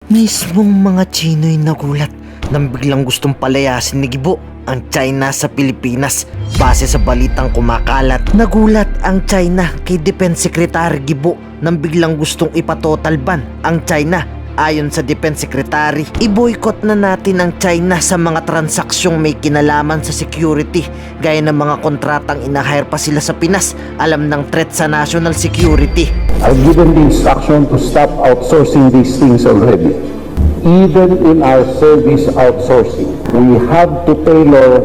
Mismong mga Chino'y nagulat nang biglang gustong palayasin ni Gibo ang China sa Pilipinas. Base sa balitang kumakalat, nagulat ang China kay Defense Secretary Gibo nang biglang gustong ipatotal ban ang China. Ayon sa Defense Secretary, i-boycott na natin ang China sa mga transaksyong may kinalaman sa security, gaya ng mga kontratang inahire pa sila sa Pinas, alam ng threat sa national security. I've given the instruction to stop outsourcing these things already. Even in our service outsourcing, we have to tailor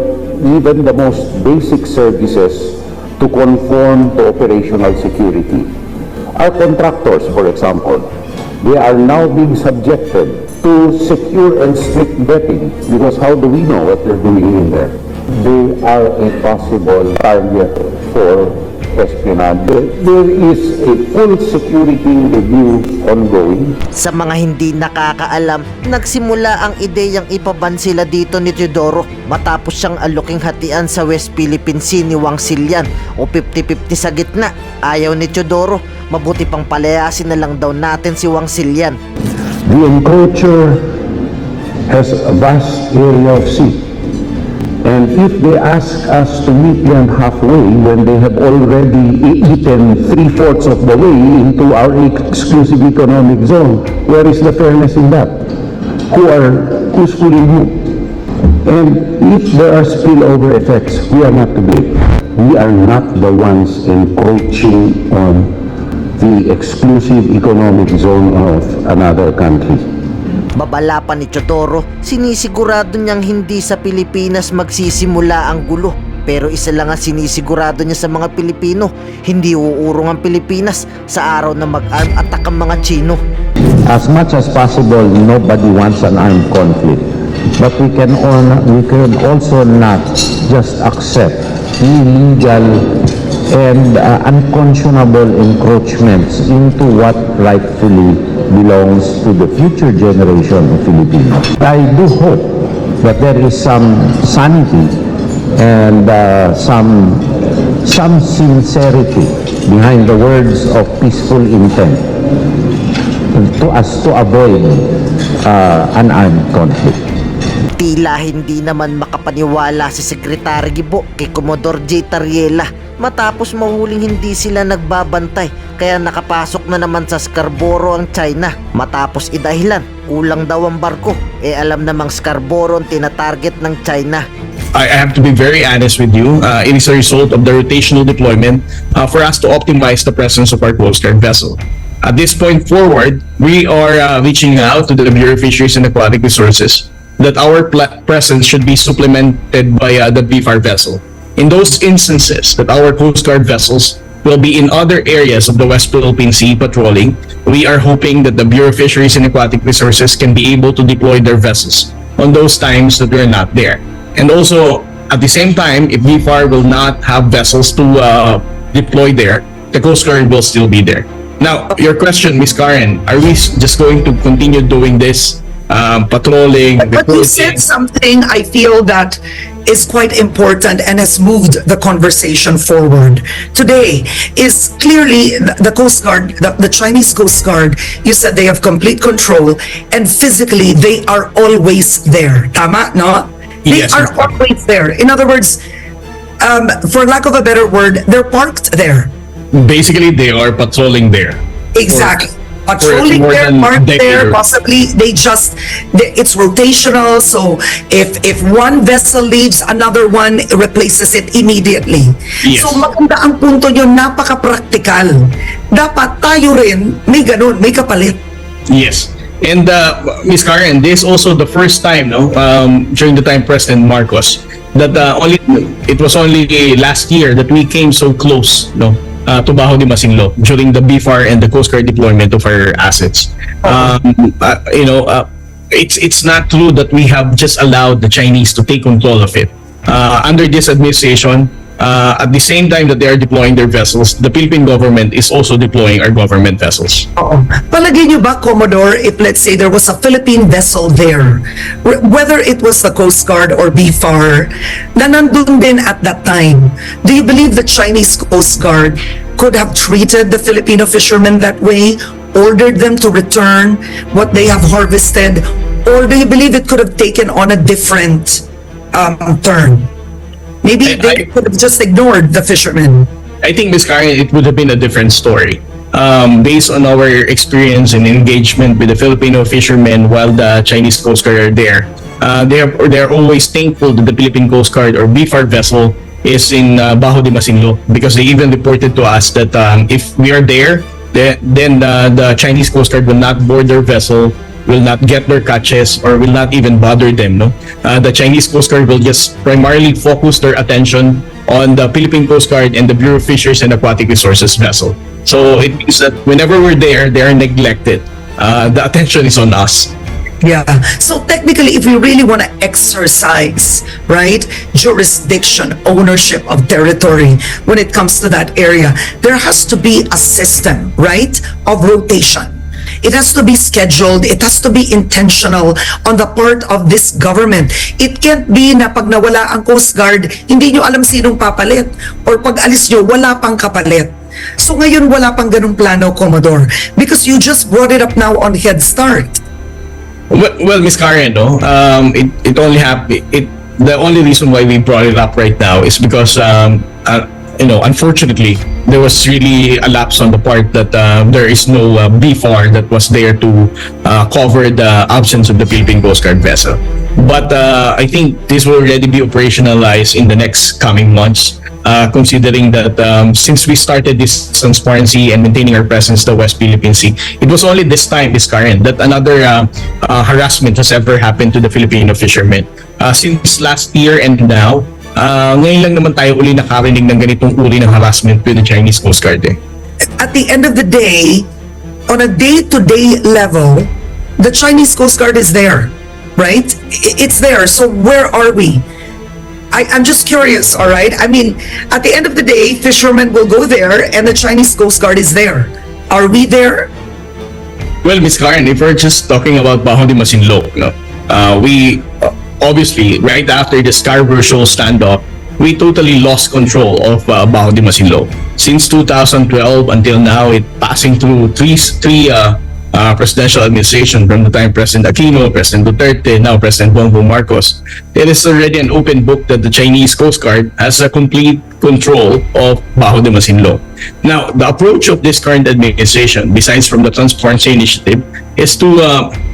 even the most basic services to conform to operational security. Our contractors, for example, they are now being subjected to secure and strict vetting, because how do we know what they're doing in there? They are a possible target for espionage. There is a full security review ongoing. Sa mga hindi nakakaalam, nagsimula ang ideyang ipaban sila dito ni Teodoro matapos siyang aluking hatian sa West Philippine Sea ni Wang Silian o 50-50 sa gitna. Ayaw ni Teodoro, mabuti pang palayasin na lang daw natin si Wang Silian. The encroacher has a vast area of sea. And if they ask us to meet them halfway when they have already eaten 3/4 of the way into our exclusive economic zone, where is the fairness in that? Who's fooling who? And if there are spillover effects, we are not to blame. We are not the ones encroaching on the exclusive economic zone of another country. Babala pa ni Teodoro, sinisigurado niyang hindi sa Pilipinas magsisimula ang gulo. Pero isa lang ang sinisigurado niya sa mga Pilipino, hindi uurong ang Pilipinas sa araw na mag-arm attack ang mga Chino. As much as possible, nobody wants an armed conflict. But we can also not just accept illegal and unconscionable encroachments into what rightfully belongs to the future generation of Filipinos. I do hope that there is some sanity and some sincerity behind the words of peaceful intent to avoid an armed conflict. Tila hindi naman makapaniwala si Secretary Gibo kay Commodore J. Tariela matapos mahuling hindi sila nagbabantay, kaya nakapasok na naman sa Scarborough ang China. Matapos idahilan, kulang daw ang barko, alam namang Scarborough ang tinatarget ng China. I have to be very honest with you. It is a result of the rotational deployment for us to optimize the presence of our Coast Guard vessel. At this point forward, we are reaching out to the Bureau of Fisheries and Aquatic Resources that our presence should be supplemented by the BFAR vessel. In those instances that our Coast Guard vessels will be in other areas of the West Philippine Sea patrolling, we are hoping that the Bureau of Fisheries and Aquatic Resources can be able to deploy their vessels on those times that we're not there. And also, at the same time, if BFAR will not have vessels to deploy there, the Coast Guard will still be there. Now, your question, Ms. Karen, are we just going to continue doing this patrolling? But you said something I feel that is quite important and has moved the conversation forward today is clearly the Coast Guard, the Chinese Coast Guard. You said they have complete control and physically they are always there. Tama, no? They Yes, are always there. In other words, for lack of a better word, they're parked there. Basically, they are patrolling there. Exactly. Patrolling more there, than parked decade there, or- possibly it's rotational, so if one vessel leaves, another one replaces it immediately. Yes. So maganda ang punto nyo, napaka-practical. Dapat tayo rin, may ganun, may kapalit. Yes. And Ms. Karen, this is also the first time, during the time President Marcos, that it was only last year that we came so close, to Baho de Masinloc during the BFAR and the Coast Guard deployment of our assets. It's not true that we have just allowed the Chinese to take control of it. Under this administration, at the same time that they are deploying their vessels, the Philippine government is also deploying our government vessels. Oo. Palagay nyo ba, Commodore, if let's say there was a Philippine vessel there, whether it was the Coast Guard or BFAR, na nandun din at that time, do you believe the Chinese Coast Guard could have treated the Filipino fishermen that way? ordered them to return what they have harvested, or do you believe it could have taken on a different turn? Maybe they could have just ignored the fishermen. I think, Ms. Karen, it would have been a different story. Based on our experience and engagement with the Filipino fishermen while the Chinese Coast Guard are there, they are always thankful that the Philippine Coast Guard or BFAR vessel is in Bajo de Masinloc, because they even reported to us that if we are there, then the Chinese Coast Guard will not board their vessel, will not get their catches, or will not even bother them. No, the Chinese Coast Guard will just primarily focus their attention on the Philippine Coast Guard and the Bureau of Fisheries and Aquatic Resources vessel. So it means that whenever we're there, they are neglected. The attention is on us. Yeah. So technically, if we really want to exercise, right, jurisdiction, ownership of territory when it comes to that area, there has to be a system, right, of rotation. It has to be scheduled. It has to be intentional on the part of this government. It can't be na pag nawala ang Coast Guard, hindi nyo alam sinong papalit. Or pag alis nyo, wala pang kapalit. So ngayon, wala pang ganung plano, Commodore. Because you just brought it up now on Head Start. Well, Ms. Karen, no, it only happened. The only reason why we brought it up right now is because unfortunately, there was really a lapse on the part that there is no BFAR that was there to cover the absence of the Philippine Coast Guard vessel. But I think this will already be operationalized in the next coming months, considering that since we started this transparency and maintaining our presence in the West Philippine Sea, it was only this time, this current, that another harassment has ever happened to the Filipino fishermen. Since last year and now, ngayon lang naman tayo uli nakarinig ng ganitong uri ng harassment with the Chinese Coast Guard. At the end of the day, on a day-to-day level, the Chinese Coast Guard is there, right? It's there. So where are we? I'm just curious, all right? I mean, at the end of the day, fishermen will go there and the Chinese Coast Guard is there. Are we there? Well, Ms. Karen, if we're just talking about Bajo de Masinloc, no, we obviously, right after the Scarborough standoff, we totally lost control of Bajo de Masinloc. Since 2012 until now, it passing through three presidential administration, from the time President Aquino, President Duterte, now President Bongbong Marcos. It is already an open book that the Chinese Coast Guard has a complete control of Bajo de Masinloc. Now, the approach of this current administration, besides from the Transparency Initiative, is to,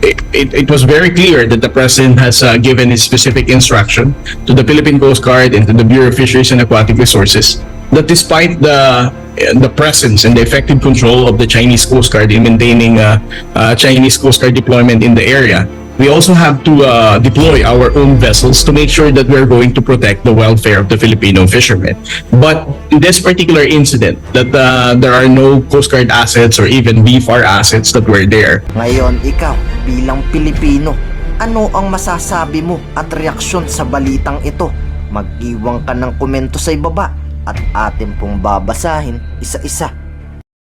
it was very clear that the President has given his specific instruction to the Philippine Coast Guard and to the Bureau of Fisheries and Aquatic Resources that despite the presence and the effective control of the Chinese Coast Guard in maintaining Chinese Coast Guard deployment in the area, we also have to deploy our own vessels to make sure that we're going to protect the welfare of the Filipino fishermen. But in this particular incident, that there are no Coast Guard assets or even BFAR assets that were there. Ngayon, ikaw, bilang Pilipino, ano ang masasabi mo at reaksyon sa balitang ito? Mag-iwan ka ng komento sa ibaba at atin pong babasahin isa-isa.